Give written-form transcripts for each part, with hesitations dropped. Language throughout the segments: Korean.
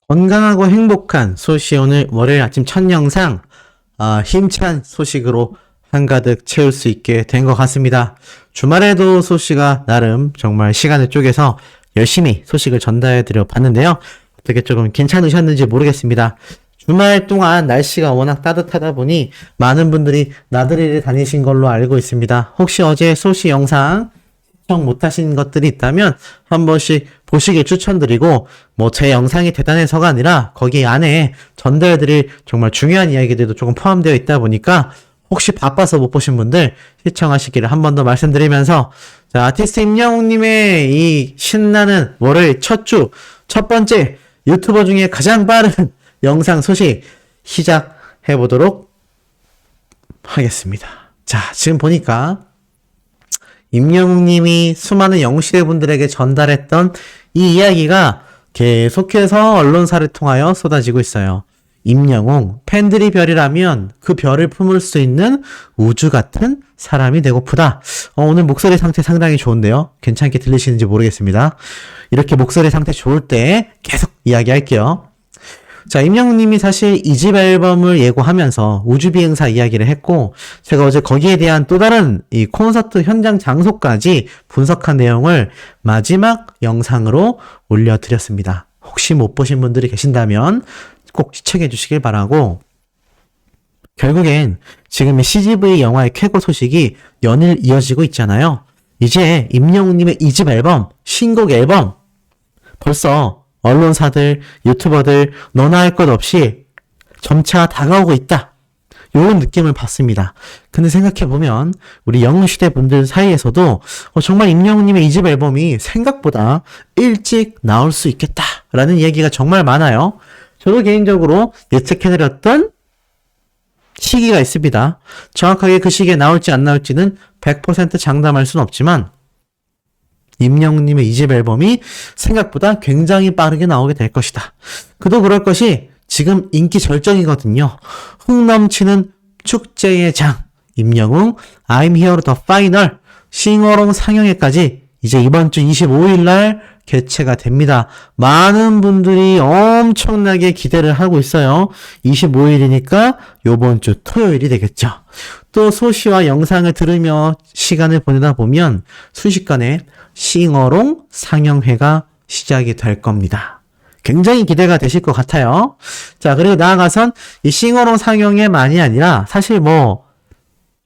건강하고 행복한 소시 오늘 월요일 아침 첫 영상 힘찬 소식으로 한가득 채울 수 있게 된 것 같습니다. 주말에도 소시가 나름 정말 시간을 쪼개서 열심히 소식을 전달해 드려 봤는데요. 어떻게 조금 괜찮으셨는지 모르겠습니다. 주말 동안 날씨가 워낙 따뜻하다 보니 많은 분들이 나들이를 다니신 걸로 알고 있습니다. 혹시 어제 소시 영상 시청 못하신 것들이 있다면 한 번씩 보시길 추천드리고, 제 영상이 대단해서가 아니라 거기 안에 전달해드릴 정말 중요한 이야기들도 조금 포함되어 있다 보니까 혹시 바빠서 못 보신 분들 시청하시기를 한 번 더 말씀드리면서, 자, 아티스트 임영웅님의 이 신나는 월요일 첫 주, 첫 번째 유튜버 중에 가장 빠른 영상 소식 시작해보도록 하겠습니다. 자, 지금 보니까 임영웅님이 수많은 영시대 분들에게 전달했던 이 이야기가 계속해서 언론사를 통하여 쏟아지고 있어요. 임영웅, 팬들이 별이라면 그 별을 품을 수 있는 우주 같은 사람이 되고프다. 오늘 목소리 상태 상당히 좋은데요. 괜찮게 들리시는지 모르겠습니다. 이렇게 목소리 상태 좋을 때 계속 이야기할게요. 자, 임영웅님이 사실 2집 앨범을 예고하면서 우주비행사 이야기를 했고, 제가 어제 거기에 대한 또 다른 이 콘서트 현장 장소까지 분석한 내용을 마지막 영상으로 올려드렸습니다. 혹시 못 보신 분들이 계신다면 꼭 시청해 주시길 바라고, 결국엔 지금 CGV 영화의 쾌거 소식이 연일 이어지고 있잖아요. 이제 임영웅님의 2집 앨범, 신곡 앨범, 벌써 언론사들, 유튜버들 너나 할 것 없이 점차 다가오고 있다. 이런 느낌을 받습니다. 근데 생각해보면 우리 영웅시대 분들 사이에서도 정말 임영웅님의 2집 앨범이 생각보다 일찍 나올 수 있겠다라는 얘기가 정말 많아요. 저도 개인적으로 예측해드렸던 시기가 있습니다. 정확하게 그 시기에 나올지 안 나올지는 100% 장담할 수는 없지만 임영웅님의 2집 앨범이 생각보다 굉장히 빠르게 나오게 될 것이다. 그도 그럴 것이 지금 인기 절정이거든요. 흥 넘치는 축제의 장 임영웅 I'm Here The Final 싱어롱 상영회까지 이제 이번 주 25일 날 개최가 됩니다. 많은 분들이 엄청나게 기대를 하고 있어요. 25일이니까 요번 주 토요일이 되겠죠. 또 소시와 영상을 들으며 시간을 보내다 보면 순식간에 싱어롱 상영회가 시작이 될 겁니다. 굉장히 기대가 되실 것 같아요. 자, 그리고 나아가선 이 싱어롱 상영회만이 아니라 사실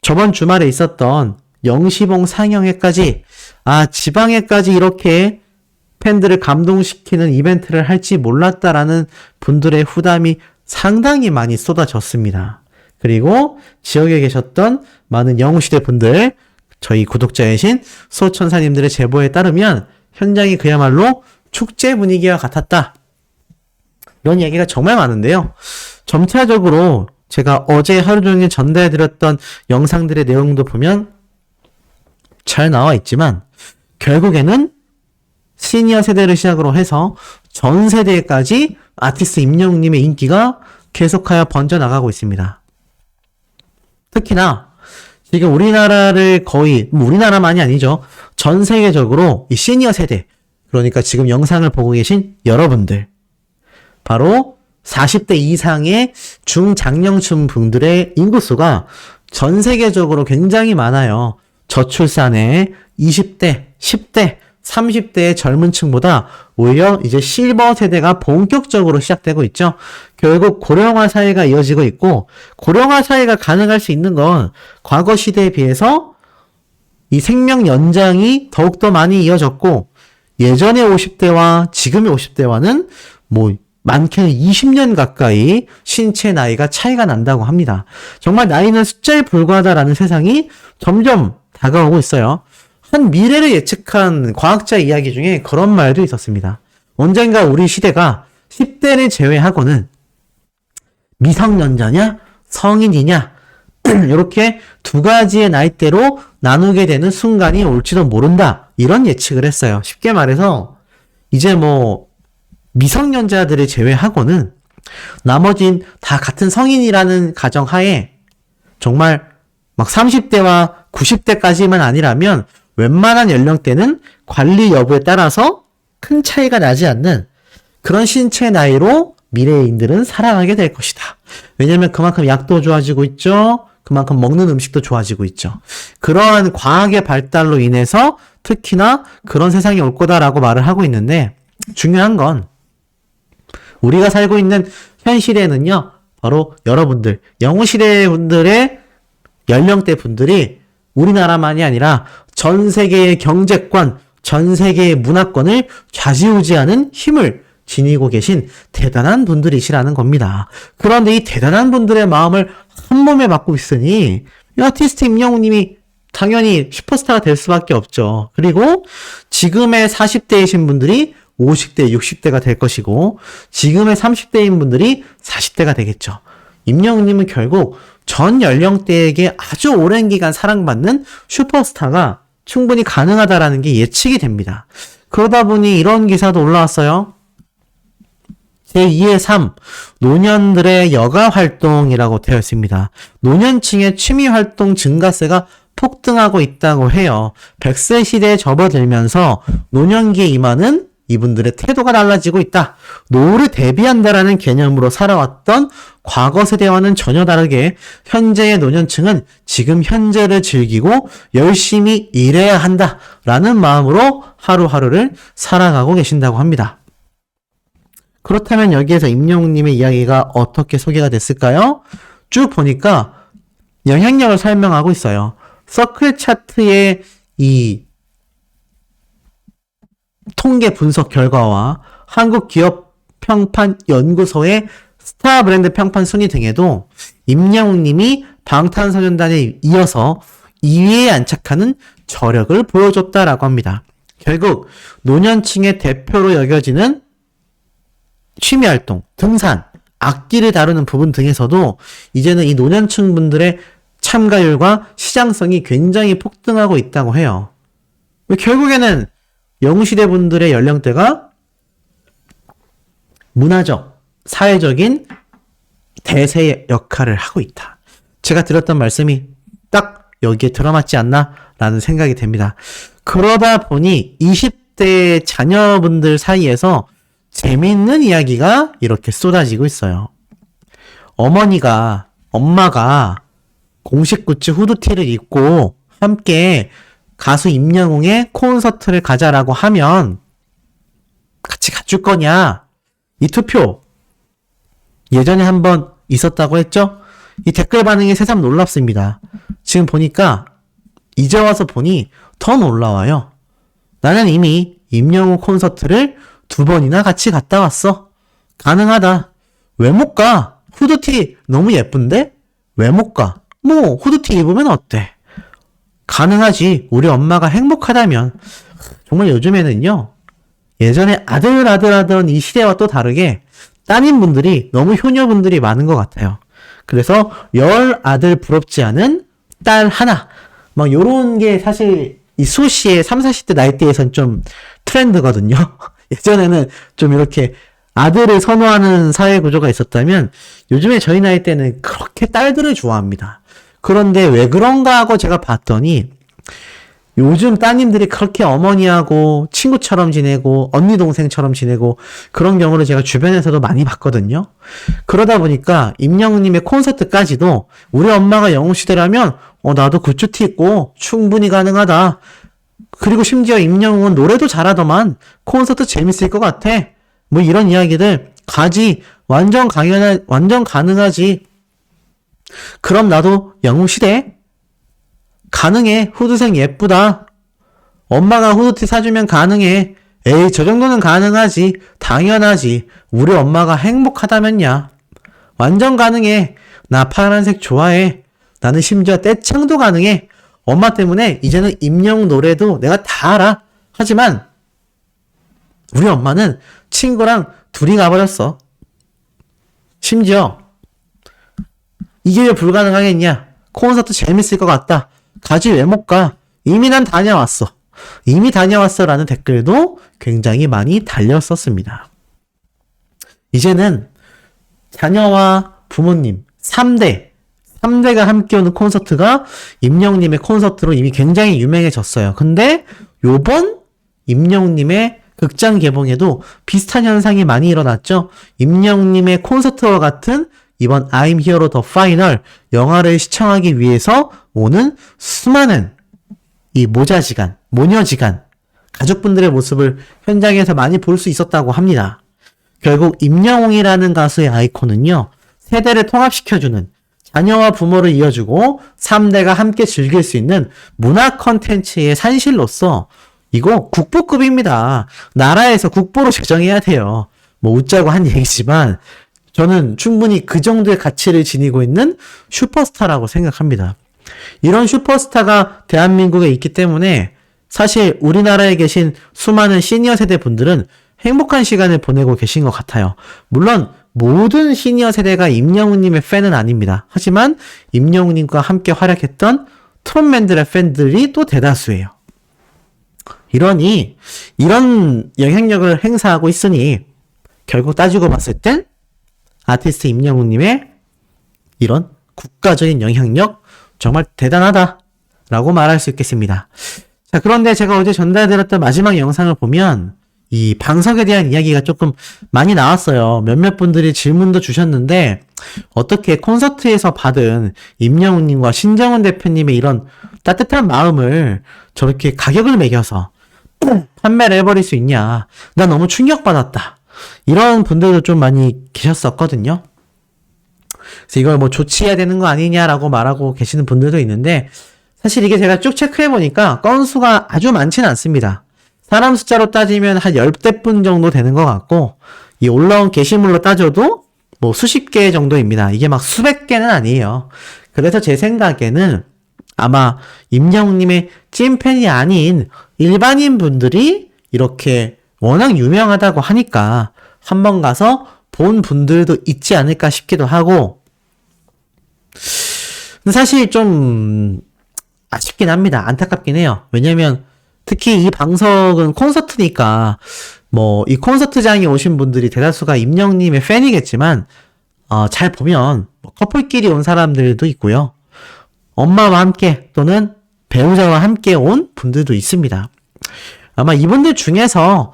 저번 주말에 있었던 영시봉 상영회까지, 지방에까지 이렇게 팬들을 감동시키는 이벤트를 할지 몰랐다라는 분들의 후담이 상당히 많이 쏟아졌습니다. 그리고 지역에 계셨던 많은 영웅시대 분들, 저희 구독자이신 소천사님들의 제보에 따르면 현장이 그야말로 축제 분위기와 같았다. 이런 얘기가 정말 많은데요. 점차적으로 제가 어제 하루 종일 전달해드렸던 영상들의 내용도 보면 잘 나와 있지만 결국에는 시니어 세대를 시작으로 해서 전 세대까지 아티스트 임영웅님의 인기가 계속하여 번져나가고 있습니다. 특히나 지금 우리나라를 거의, 우리나라만이 아니죠. 전 세계적으로 이 시니어 세대, 그러니까 지금 영상을 보고 계신 여러분들, 바로 40대 이상의 중장년층 분들의 인구수가 전 세계적으로 굉장히 많아요. 저출산의 20대, 10대, 30대의 젊은 층보다 오히려 이제 실버 세대가 본격적으로 시작되고 있죠. 결국 고령화 사회가 이어지고 있고, 고령화 사회가 가능할 수 있는 건 과거 시대에 비해서 이 생명 연장이 더욱더 많이 이어졌고, 예전의 50대와 지금의 50대와는 많게는 20년 가까이 신체 나이가 차이가 난다고 합니다. 정말 나이는 숫자에 불과하다라는 세상이 점점 다가오고 있어요. 한 미래를 예측한 과학자 이야기 중에 그런 말도 있었습니다. 언젠가 우리 시대가 10대를 제외하고는 미성년자냐 성인이냐 이렇게 두 가지의 나이대로 나누게 되는 순간이 올지도 모른다. 이런 예측을 했어요. 쉽게 말해서 이제 미성년자들을 제외하고는 나머진 다 같은 성인이라는 가정하에 정말 30대와 90대까지만 아니라면 웬만한 연령대는 관리 여부에 따라서 큰 차이가 나지 않는 그런 신체 나이로 미래인들은 살아가게 될 것이다. 왜냐면 그만큼 약도 좋아지고 있죠. 그만큼 먹는 음식도 좋아지고 있죠. 그러한 과학의 발달로 인해서 특히나 그런 세상이 올 거다라고 말을 하고 있는데, 중요한 건 우리가 살고 있는 현 시대에는요, 바로 여러분들, 영웅시대 분들의 연령대 분들이 우리나라만이 아니라 전 세계의 경제권, 전 세계의 문화권을 좌지우지하는 힘을 지니고 계신 대단한 분들이시라는 겁니다. 그런데 이 대단한 분들의 마음을 한 몸에 맡고 있으니 이 아티스트 임영웅님이 당연히 슈퍼스타가 될 수밖에 없죠. 그리고 지금의 40대이신 분들이 50대, 60대가 될 것이고 지금의 30대인 분들이 40대가 되겠죠. 임영웅님은 결국 전 연령대에게 아주 오랜 기간 사랑받는 슈퍼스타가 충분히 가능하다라는 게 예측이 됩니다. 그러다 보니 이런 기사도 올라왔어요. 제2의 삶, 노년들의 여가 활동이라고 되어 있습니다. 노년층의 취미 활동 증가세가 폭등하고 있다고 해요. 100세 시대에 접어들면서 노년기에 임하는 이분들의 태도가 달라지고 있다. 노후를 대비한다라는 개념으로 살아왔던 과거 세대와는 전혀 다르게 현재의 노년층은 지금 현재를 즐기고 열심히 일해야 한다라는 마음으로 하루하루를 살아가고 계신다고 합니다. 그렇다면 여기에서 임영웅님의 이야기가 어떻게 소개가 됐을까요? 쭉 보니까 영향력을 설명하고 있어요. 서클 차트의 이 통계 분석 결과와 한국 기업 평판 연구소의 스타 브랜드 평판 순위 등에도 임영웅님이 방탄소년단에 이어서 2위에 안착하는 저력을 보여줬다라고 합니다. 결국 노년층의 대표로 여겨지는 취미활동, 등산, 악기를 다루는 부분 등에서도 이제는 이 노년층 분들의 참가율과 시장성이 굉장히 폭등하고 있다고 해요. 결국에는 영웅시대 분들의 연령대가 문화적, 사회적인 대세의 역할을 하고 있다. 제가 드렸던 말씀이 딱 여기에 들어맞지 않나? 라는 생각이 됩니다. 그러다 보니 20대 자녀분들 사이에서 재미있는 이야기가 이렇게 쏟아지고 있어요. 엄마가 공식 굿즈 후드티를 입고 함께 가수 임영웅의 콘서트를 가자라고 하면 같이 가줄 거냐? 이 투표 예전에 한번 있었다고 했죠? 이 댓글 반응이 새삼 놀랍습니다. 지금 보니까 이제 와서 보니 더 놀라워요. 나는 이미 임영웅 콘서트를 2번이나 같이 갔다 왔어. 가능하다. 왜 못 가? 후드티 너무 예쁜데? 왜 못 가? 뭐 후드티 입으면 어때? 가능하지. 우리 엄마가 행복하다면. 정말 요즘에는요, 예전에 아들 하던 이 시대와 또 다르게 따님분들이 너무 효녀분들이 많은 것 같아요. 그래서 10아들 부럽지 않은 딸 하나, 막 요런 게 사실 이 수시의 3, 40대 나이대에선 좀 트렌드거든요. 예전에는 좀 이렇게 아들을 선호하는 사회 구조가 있었다면 요즘에 저희 나이 때는 그렇게 딸들을 좋아합니다. 그런데 왜 그런가 하고 제가 봤더니 요즘 따님들이 그렇게 어머니하고 친구처럼 지내고 언니 동생처럼 지내고 그런 경우를 제가 주변에서도 많이 봤거든요. 그러다 보니까 임영웅님의 콘서트까지도 우리 엄마가 영웅시대라면 나도 굿즈티 입고 충분히 가능하다. 그리고 심지어 임영웅은 노래도 잘하더만 콘서트 재밌을 것 같아. 뭐 이런 이야기들 가지. 완전 가능하지. 그럼 나도 영웅시대 가능해. 후드색 예쁘다. 엄마가 후드티 사주면 가능해. 에이, 저 정도는 가능하지. 당연하지. 우리 엄마가 행복하다면야. 완전 가능해. 나 파란색 좋아해. 나는 심지어 떼창도 가능해. 엄마 때문에 이제는 임영웅 노래도 내가 다 알아. 하지만 우리 엄마는 친구랑 둘이 가버렸어. 심지어 이게 왜 불가능하겠냐. 콘서트 재밌을 것 같다. 가지 왜 못 가? 이미 난 다녀왔어. 이미 다녀왔어 라는 댓글도 굉장히 많이 달렸었습니다. 이제는 자녀와 부모님 3대가 함께 오는 콘서트가 임영웅님의 콘서트로 이미 굉장히 유명해졌어요. 근데 요번 임영웅님의 극장 개봉에도 비슷한 현상이 많이 일어났죠. 임영웅님의 콘서트와 같은 이번 I'm Hero The Final 영화를 시청하기 위해서 오는 수많은 이 모자지간, 모녀지간, 가족분들의 모습을 현장에서 많이 볼 수 있었다고 합니다. 결국 임영웅이라는 가수의 아이콘은요, 세대를 통합시켜주는, 자녀와 부모를 이어주고 3대가 함께 즐길 수 있는 문화 컨텐츠의 산실로서 이거 국보급입니다. 나라에서 국보로 제정해야 돼요. 뭐 웃자고 한 얘기지만 저는 충분히 그 정도의 가치를 지니고 있는 슈퍼스타라고 생각합니다. 이런 슈퍼스타가 대한민국에 있기 때문에 사실 우리나라에 계신 수많은 시니어 세대 분들은 행복한 시간을 보내고 계신 것 같아요. 물론 모든 시니어 세대가 임영웅님의 팬은 아닙니다. 하지만 임영웅님과 함께 활약했던 트롯맨들의 팬들이 또 대다수예요. 이러니 이런 영향력을 행사하고 있으니 결국 따지고 봤을 땐 아티스트 임영웅님의 이런 국가적인 영향력 정말 대단하다라고 말할 수 있겠습니다. 자, 그런데 제가 어제 전달드렸던 마지막 영상을 보면 이 방석에 대한 이야기가 조금 많이 나왔어요. 몇몇 분들이 질문도 주셨는데 어떻게 콘서트에서 받은 임영웅님과 신정훈 대표님의 이런 따뜻한 마음을 저렇게 가격을 매겨서 판매를 해버릴 수 있냐. 나 너무 충격받았다. 이런 분들도 좀 많이 계셨었거든요. 그래서 이걸 뭐 조치해야 되는 거 아니냐라고 말하고 계시는 분들도 있는데 사실 이게 제가 쭉 체크해보니까 건수가 아주 많지는 않습니다. 사람 숫자로 따지면 한 10대분 정도 되는 것 같고 이 올라온 게시물로 따져도 뭐 수십 개 정도입니다. 이게 막 수백 개는 아니에요. 그래서 제 생각에는 아마 임영웅님의 찐팬이 아닌 일반인 분들이 이렇게 워낙 유명하다고 하니까 한번 가서 본 분들도 있지 않을까 싶기도 하고 사실 좀 아쉽긴 합니다. 안타깝긴 해요. 왜냐면 특히 이 방석은 콘서트니까 뭐 이 콘서트장에 오신 분들이 대다수가 임영웅님의 팬이겠지만 잘 보면 뭐 커플끼리 온 사람들도 있고요. 엄마와 함께 또는 배우자와 함께 온 분들도 있습니다. 아마 이분들 중에서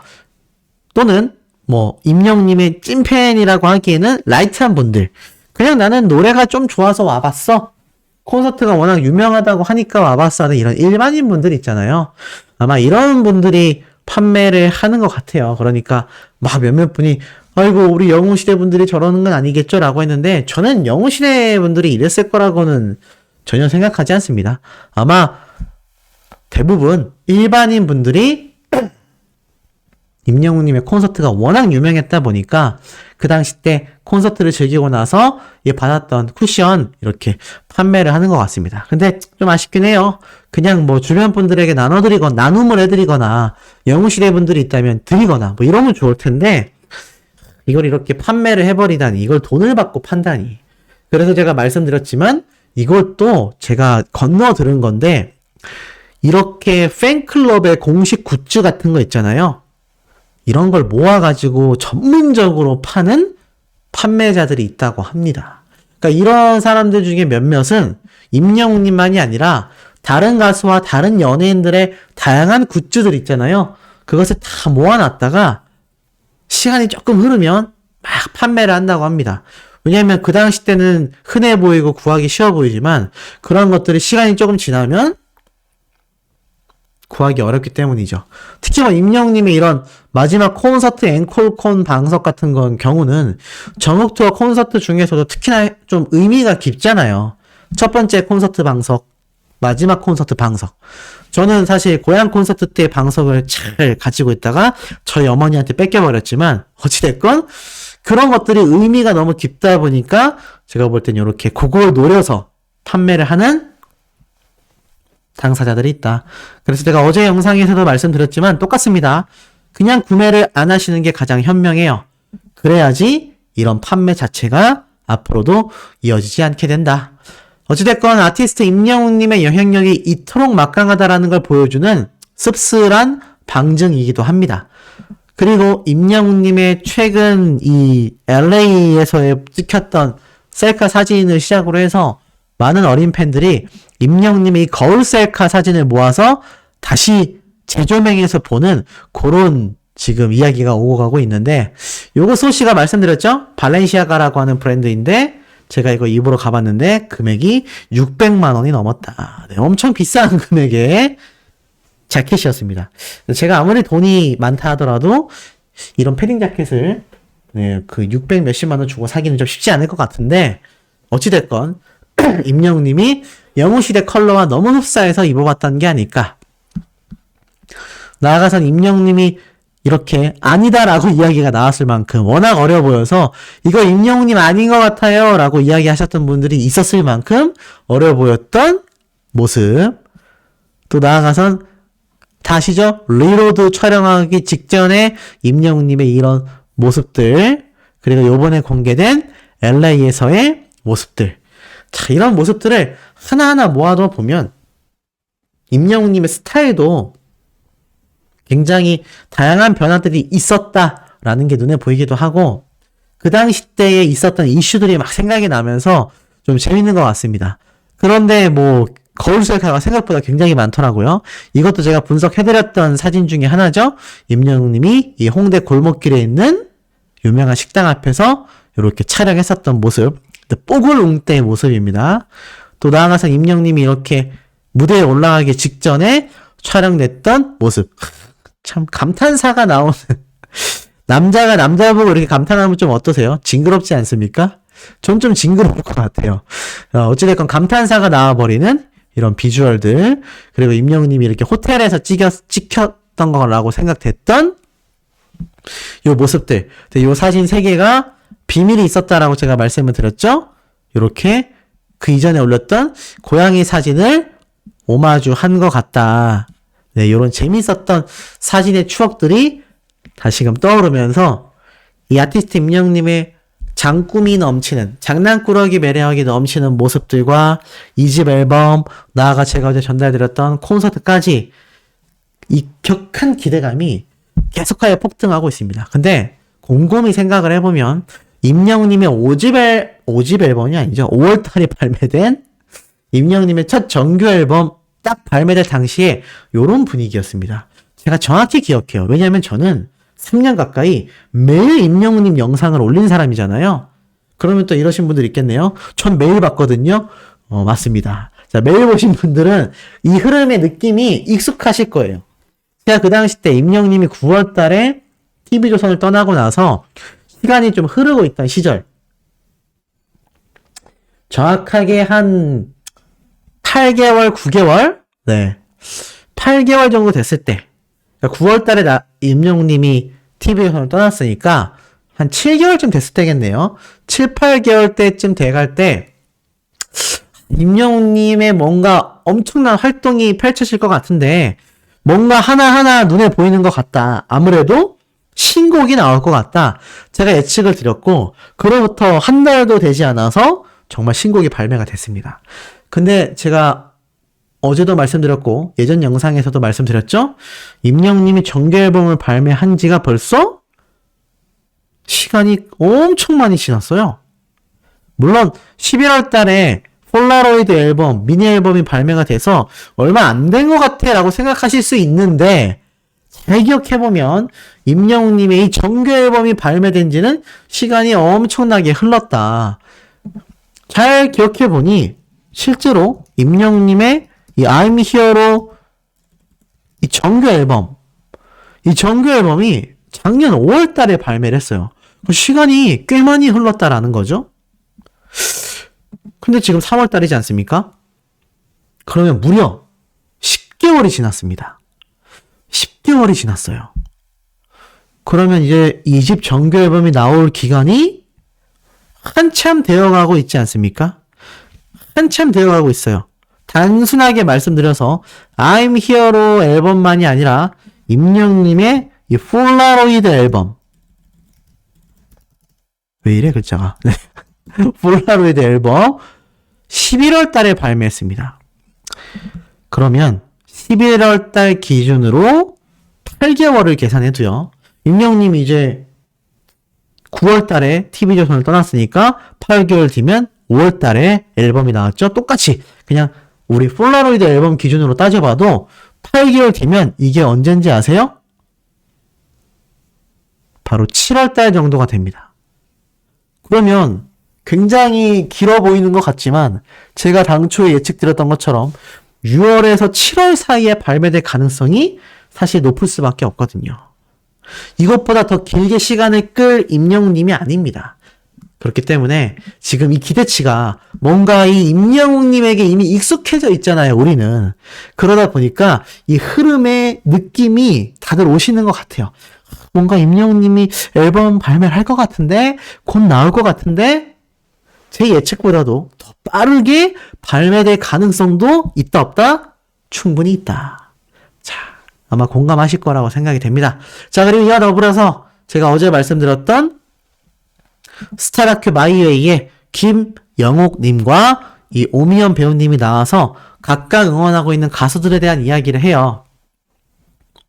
또는 뭐 임영웅님의 찐팬이라고 하기에는 라이트한 분들 그냥 나는 노래가 좀 좋아서 와봤어. 콘서트가 워낙 유명하다고 하니까 와봤어 하는 이런 일반인 분들 있잖아요. 아마 이런 분들이 판매를 하는 것 같아요. 그러니까 막 몇몇 분이 아이고 우리 영웅시대 분들이 저러는 건 아니겠죠 라고 했는데 저는 영웅시대 분들이 이랬을 거라고는 전혀 생각하지 않습니다. 아마 대부분 일반인 분들이 임영웅님의 콘서트가 워낙 유명했다 보니까 그 당시 때 콘서트를 즐기고 나서 받았던 쿠션 이렇게 판매를 하는 것 같습니다. 근데 좀 아쉽긴 해요. 그냥 뭐 주변 분들에게 나눠드리거나 나눔을 해드리거나 영웅시대 분들이 있다면 드리거나 뭐 이러면 좋을 텐데 이걸 이렇게 판매를 해버리다니 이걸 돈을 받고 판다니. 그래서 제가 말씀드렸지만 이것도 제가 건너 들은 건데 이렇게 팬클럽의 공식 굿즈 같은 거 있잖아요. 이런 걸 모아가지고 전문적으로 파는 판매자들이 있다고 합니다. 그러니까 이런 사람들 중에 몇몇은 임영웅님만이 아니라 다른 가수와 다른 연예인들의 다양한 굿즈들 있잖아요. 그것을 다 모아놨다가 시간이 조금 흐르면 막 판매를 한다고 합니다. 왜냐하면 그 당시 때는 흔해 보이고 구하기 쉬워 보이지만 그런 것들이 시간이 조금 지나면 구하기 어렵기 때문이죠. 특히 뭐 임영웅님의 이런 마지막 콘서트 앵콜콘 방석 같은 건 경우는 전국 투어 콘서트 중에서도 특히나 좀 의미가 깊잖아요. 첫 번째 콘서트 방석, 마지막 콘서트 방석. 저는 사실 고향 콘서트 때 방석을 잘 가지고 있다가 저희 어머니한테 뺏겨버렸지만 어찌됐건 그런 것들이 의미가 너무 깊다 보니까 제가 볼 땐 이렇게 그걸 노려서 판매를 하는 당사자들이 있다. 그래서 제가 어제 영상에서도 말씀드렸지만 똑같습니다. 그냥 구매를 안 하시는 게 가장 현명해요. 그래야지 이런 판매 자체가 앞으로도 이어지지 않게 된다. 어찌됐건 아티스트 임영웅님의 영향력이 이토록 막강하다라는 걸 보여주는 씁쓸한 방증이기도 합니다. 그리고 임영웅님의 최근 이 LA에서의 찍혔던 셀카 사진을 시작으로 해서 많은 어린 팬들이 임영웅님의 이 거울 셀카 사진을 모아서 다시 재조명해서 보는 그런 지금 이야기가 오고 가고 있는데, 요거 소시가 말씀드렸죠? 발렌시아가라고 하는 브랜드인데, 제가 이거 입으로 가봤는데, 금액이 600만 원이 넘었다. 네, 엄청 비싼 금액의 자켓이었습니다. 제가 아무리 돈이 많다 하더라도, 이런 패딩 자켓을, 네, 그 600 몇십만 원 주고 사기는 좀 쉽지 않을 것 같은데, 어찌됐건, 임영웅님이 영웅시대 컬러와 너무 흡사해서 입어봤던 게 아닐까. 나아가선 임영웅님이 이렇게 아니다라고 이야기가 나왔을 만큼 워낙 어려 보여서 이거 임영웅님 아닌 것 같아요 라고 이야기하셨던 분들이 있었을 만큼 어려 보였던 모습. 또 나아가선 다시죠. 리로드 촬영하기 직전에 임영웅님의 이런 모습들, 그리고 요번에 공개된 LA에서의 모습들. 자, 이런 모습들을 하나하나 모아둬 보면 임영웅님의 스타일도 굉장히 다양한 변화들이 있었다라는 게 눈에 보이기도 하고, 그 당시 때에 있었던 이슈들이 막 생각이 나면서 좀 재밌는 것 같습니다. 그런데 뭐 거울 셀카가 생각보다 굉장히 많더라고요. 이것도 제가 분석해드렸던 사진 중에 하나죠. 임영웅님이 이 홍대 골목길에 있는 유명한 식당 앞에서 이렇게 촬영했었던 모습, 뽀글웅대의 모습입니다. 또 나아가서 임영웅님이 이렇게 무대에 올라가기 직전에 촬영됐던 모습. 참 감탄사가 나오는 남자가 남자 보고 이렇게 감탄하면 좀 어떠세요? 징그럽지 않습니까? 전 좀 징그러울 것 같아요. 어찌됐건 감탄사가 나와버리는 이런 비주얼들, 그리고 임영웅님이 이렇게 호텔에서 찍혔던 거라고 생각됐던 요 모습들, 요 사진 3개가 비밀이 있었다라고 제가 말씀을 드렸죠? 요렇게 그 이전에 올렸던 고양이 사진을 오마주 한 것 같다. 네, 요런 재밌었던 사진의 추억들이 다시금 떠오르면서 이 아티스트 임영웅님의 장꾸미 넘치는, 장난꾸러기 매력이 넘치는 모습들과 2집 앨범, 나아가 제가 어제 전달드렸던 콘서트까지 이 격한 기대감이 계속하여 폭등하고 있습니다. 근데 곰곰이 생각을 해보면 임영웅님의 5집 앨범이 아니죠. 5월달에 발매된 임영웅님의 첫 정규 앨범 딱 발매될 당시에 요런 분위기였습니다. 제가 정확히 기억해요. 왜냐하면 저는 3년 가까이 매일 임영웅님 영상을 올린 사람이잖아요. 그러면 또 이러신 분들 있겠네요. 전 매일 봤거든요. 맞습니다. 자, 매일 보신 분들은 이 흐름의 느낌이 익숙하실 거예요. 제가 그 당시 때 임영웅님이 9월 달에 TV조선을 떠나고 나서 시간이 좀 흐르고 있던 시절, 정확하게 한 8개월, 9개월? 네. 8개월 정도 됐을 때, 그러니까 9월 달에 임영웅님이 TV에서 떠났으니까 한 7개월쯤 됐을 때겠네요. 7, 8개월 때쯤 돼갈 때 임영웅님의 뭔가 엄청난 활동이 펼쳐질 것 같은데 뭔가 하나하나 눈에 보이는 것 같다. 아무래도 신곡이 나올 것 같다. 제가 예측을 드렸고 그로부터 한 달도 되지 않아서 정말 신곡이 발매가 됐습니다. 근데 제가 어제도 말씀드렸고 예전 영상에서도 말씀드렸죠? 임영웅님이 정규 앨범을 발매한 지가 벌써 시간이 엄청 많이 지났어요. 물론 11월 달에 폴라로이드 앨범, 미니 앨범이 발매가 돼서 얼마 안 된 것 같아 라고 생각하실 수 있는데 잘 기억해보면 임영웅님의 이 정규 앨범이 발매된 지는 시간이 엄청나게 흘렀다. 잘 기억해보니 실제로 임영웅님의 이 I'm Here로 이 정규 앨범이 작년 5월 달에 발매를 했어요. 시간이 꽤 많이 흘렀다라는 거죠. 근데 지금 3월 달이지 않습니까? 그러면 무려 10개월이 지났습니다. 10개월이 지났어요. 그러면 이제 2집 정규 앨범이 나올 기간이 한참 되어가고 있지 않습니까? 한참 되어가고 있어요. 단순하게 말씀드려서 I'm Here로 앨범만이 아니라 임영웅님의 이 폴라로이드 앨범, 왜 이래 글자가, 네. 폴라로이드 앨범 11월 달에 발매했습니다. 그러면 11월 달 기준으로 8개월을 계산해도요. 임영웅님이 이제 9월 달에 TV조선을 떠났으니까 8개월 뒤면 5월 달에 앨범이 나왔죠. 똑같이 그냥 우리 폴라로이드 앨범 기준으로 따져봐도 8개월 뒤면 이게 언젠지 아세요? 바로 7월달 정도가 됩니다. 그러면 굉장히 길어 보이는 것 같지만 제가 당초에 예측드렸던 것처럼 6월에서 7월 사이에 발매될 가능성이 사실 높을 수밖에 없거든요. 이것보다 더 길게 시간을 끌 임영웅님이 아닙니다. 그렇기 때문에 지금 이 기대치가 뭔가 이 임영웅님에게 이미 익숙해져 있잖아요, 우리는. 그러다 보니까 이 흐름의 느낌이 다들 오시는 것 같아요. 뭔가 임영웅님이 앨범 발매를 할 것 같은데, 곧 나올 것 같은데, 제 예측보다도 더 빠르게 발매될 가능성도 있다 없다? 충분히 있다. 자, 아마 공감하실 거라고 생각이 됩니다. 자, 그리고 이와 더불어서 제가 어제 말씀드렸던 스타다큐 마이웨이의 김영옥님과 이 오미연 배우님이 나와서 각각 응원하고 있는 가수들에 대한 이야기를 해요.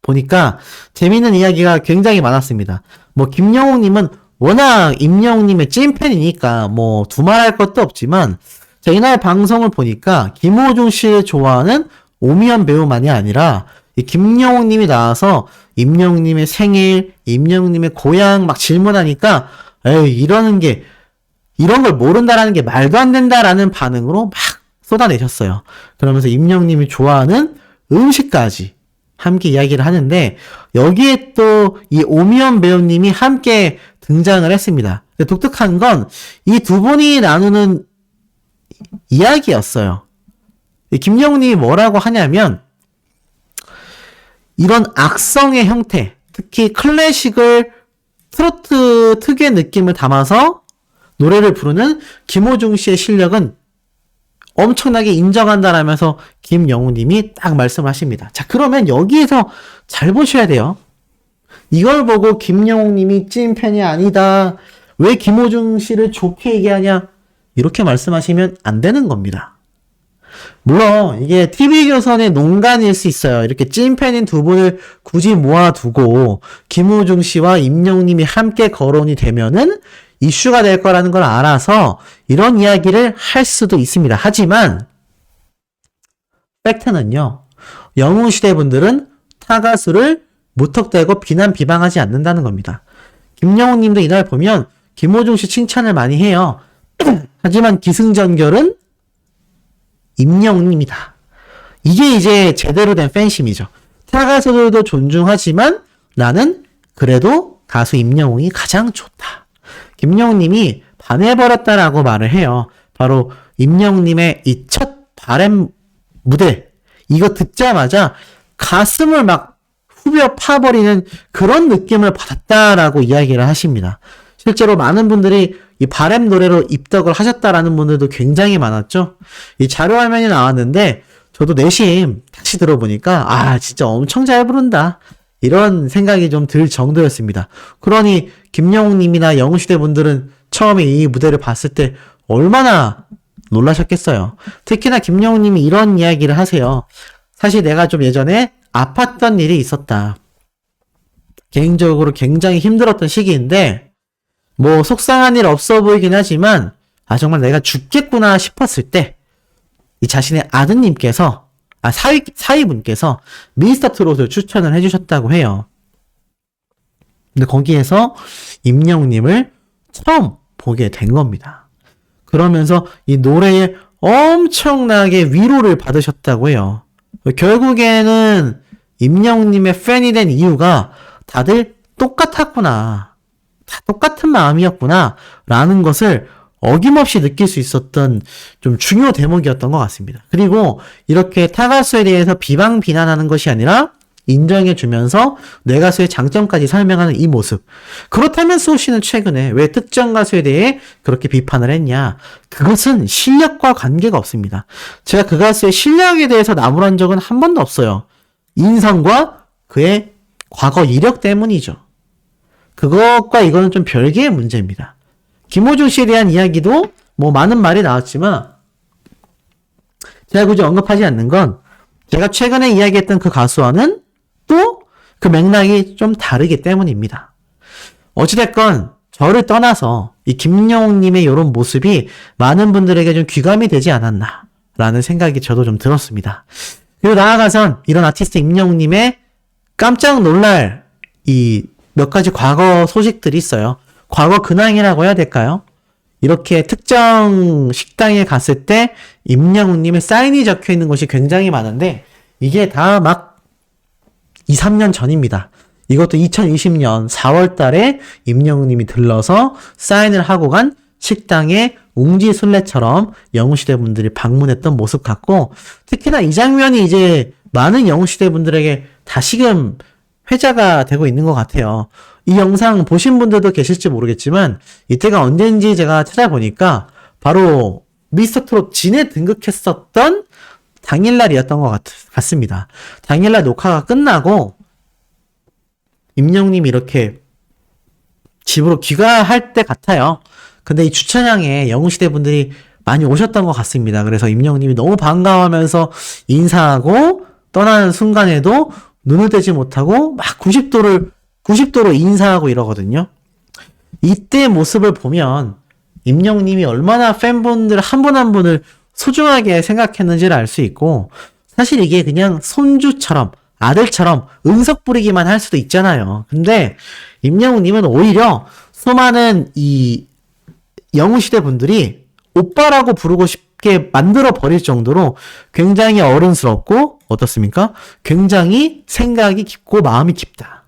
보니까 재미있는 이야기가 굉장히 많았습니다. 뭐 김영옥님은 워낙 임영웅님의 찐팬이니까 뭐 두말할 것도 없지만 자, 이날 방송을 보니까 김호중 씨를 좋아하는 오미연 배우만이 아니라 이 김영웅님이 나와서 임영웅님의 생일, 임영웅님의 고향 막 질문하니까 에이 이런 걸 모른다라는 게 말도 안 된다라는 반응으로 막 쏟아내셨어요. 그러면서 임영웅님이 좋아하는 음식까지 함께 이야기를 하는데 여기에 또 이 오미연 배우님이 함께 등장을 했습니다. 독특한 건 이 두 분이 나누는 이야기였어요. 김영웅님이 뭐라고 하냐면 이런 악성의 형태, 특히 클래식을 트로트 특유의 느낌을 담아서 노래를 부르는 김호중 씨의 실력은 엄청나게 인정한다라면서 김영웅님이 딱 말씀을 하십니다. 자, 그러면 여기에서 잘 보셔야 돼요. 이걸 보고 김영웅님이 찐팬이 아니다. 왜 김호중 씨를 좋게 얘기하냐? 이렇게 말씀하시면 안 되는 겁니다. 물론 이게 TV조선의 농간일 수 있어요. 이렇게 찐팬인 두 분을 굳이 모아두고 김호중 씨와 임영웅님이 함께 거론이 되면은 이슈가 될 거라는 걸 알아서 이런 이야기를 할 수도 있습니다. 하지만 팩트는요. 영웅시대 분들은 타가수를 무턱대고 비난 비방하지 않는다는 겁니다. 김영웅님도 이날 보면 김호중 씨 칭찬을 많이 해요. 하지만 기승전결은 임영웅입니다. 이게 이제 제대로 된 팬심이죠. 타가수들도 존중하지만 나는 그래도 가수 임영웅이 가장 좋다. 김영웅님이 반해버렸다라고 말을 해요. 바로 임영웅님의 이 첫 바램 무대 이거 듣자마자 가슴을 막 후벼 파버리는 그런 느낌을 받았다라고 이야기를 하십니다. 실제로 많은 분들이 이 바램 노래로 입덕을 하셨다라는 분들도 굉장히 많았죠. 이 자료 화면이 나왔는데 저도 내심 다시 들어보니까 아 진짜 엄청 잘 부른다 이런 생각이 좀 들 정도였습니다. 그러니 김영웅님이나 영웅시대 분들은 처음에 이 무대를 봤을 때 얼마나 놀라셨겠어요. 특히나 김영웅님이 이런 이야기를 하세요. 사실 내가 좀 예전에 아팠던 일이 있었다. 개인적으로 굉장히 힘들었던 시기인데 뭐 속상한 일 없어 보이긴 하지만 아 정말 내가 죽겠구나 싶었을 때 이 자신의 아드님께서 사위분께서 미스터 트롯을 추천을 해주셨다고 해요. 근데 거기에서 임영웅님을 처음 보게 된 겁니다. 그러면서 이 노래에 엄청나게 위로를 받으셨다고 해요. 결국에는 임영웅님의 팬이 된 이유가 다들 똑같았구나. 다 똑같은 마음이었구나. 라는 것을 어김없이 느낄 수 있었던 좀 중요 대목이었던 것 같습니다. 그리고 이렇게 타가수에 대해서 비난하는 것이 아니라 인정해주면서 내 가수의 장점까지 설명하는 이 모습. 그렇다면 수호씨는 최근에 왜 특정 가수에 대해 그렇게 비판을 했냐? 그것은 실력과 관계가 없습니다. 제가 그 가수의 실력에 대해서 나무란 적은 한 번도 없어요. 인성과 그의 과거 이력 때문이죠. 그것과 이거는 좀 별개의 문제입니다. 김호중 씨에 대한 이야기도 뭐 많은 말이 나왔지만 제가 굳이 언급하지 않는 건 제가 최근에 이야기했던 그 가수와는 또 그 맥락이 좀 다르기 때문입니다. 어찌됐건 저를 떠나서 이 김영웅님의 이런 모습이 많은 분들에게 좀 귀감이 되지 않았나 라는 생각이 저도 좀 들었습니다. 그리고 나아가선 이런 아티스트 임영웅님의 깜짝 놀랄 이 몇 가지 과거 소식들이 있어요. 과거 근황이라고 해야 될까요? 이렇게 특정 식당에 갔을 때 임영웅님의 사인이 적혀 있는 곳이 굉장히 많은데 이게 다 막 2, 3년 전입니다. 이것도 2020년 4월 달에 임영웅님이 들러서 사인을 하고 간 식당에 웅지순례처럼 영웅시대 분들이 방문했던 모습 같고, 특히나 이 장면이 이제 많은 영웅시대 분들에게 다시금 회자가 되고 있는 것 같아요. 이 영상 보신 분들도 계실지 모르겠지만 이때가 언젠지 제가 찾아보니까 바로 미스터트롯 진에 등극했었던 당일날이었던 것 같습니다. 당일날 녹화가 끝나고 임영웅님이 이렇게 집으로 귀가할 때 같아요. 근데 이 주차장에 영웅시대 분들이 많이 오셨던 것 같습니다. 그래서 임영웅님이 너무 반가워하면서 인사하고 떠나는 순간에도 눈을 떼지 못하고 막 90도로 인사하고 이러거든요. 이때 모습을 보면 임영웅님이 얼마나 팬분들 한 분 한 분을 소중하게 생각했는지를 알 수 있고, 사실 이게 그냥 손주처럼 아들처럼 은석 부리기만 할 수도 있잖아요. 근데 임영웅님은 오히려 수많은 이 영웅시대 분들이 오빠라고 부르고 싶게 만들어 버릴 정도로 굉장히 어른스럽고, 어떻습니까? 굉장히 생각이 깊고 마음이 깊다.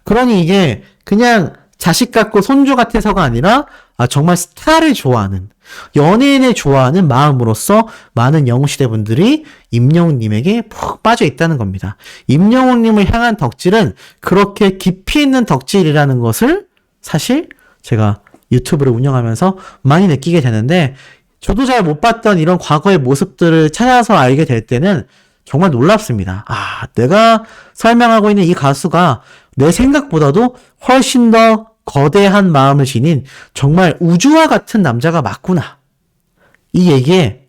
그러니 이게 그냥 자식 같고 손주 같아서가 아니라 정말 스타를 좋아하는, 연예인을 좋아하는 마음으로서 많은 영웅시대 분들이 임영웅님에게 푹 빠져 있다는 겁니다. 임영웅님을 향한 덕질은 그렇게 깊이 있는 덕질이라는 것을 사실 제가 유튜브를 운영하면서 많이 느끼게 되는데, 저도 잘 못 봤던 이런 과거의 모습들을 찾아서 알게 될 때는 정말 놀랍습니다. 내가 설명하고 있는 이 가수가 내 생각보다도 훨씬 더 거대한 마음을 지닌 정말 우주와 같은 남자가 맞구나. 이 얘기에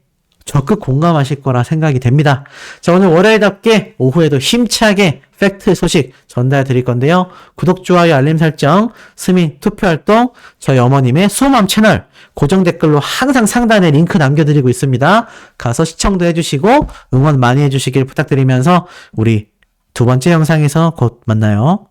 적극 공감하실 거라 생각이 됩니다. 자, 오늘 월요일답게 오후에도 힘차게 팩트 소식 전달 드릴 건데요. 구독, 좋아요, 알림 설정, 스밍, 투표활동, 저희 어머님의 수호맘 채널 고정 댓글로 항상 상단에 링크 남겨드리고 있습니다. 가서 시청도 해주시고 응원 많이 해주시길 부탁드리면서 우리 두 번째 영상에서 곧 만나요.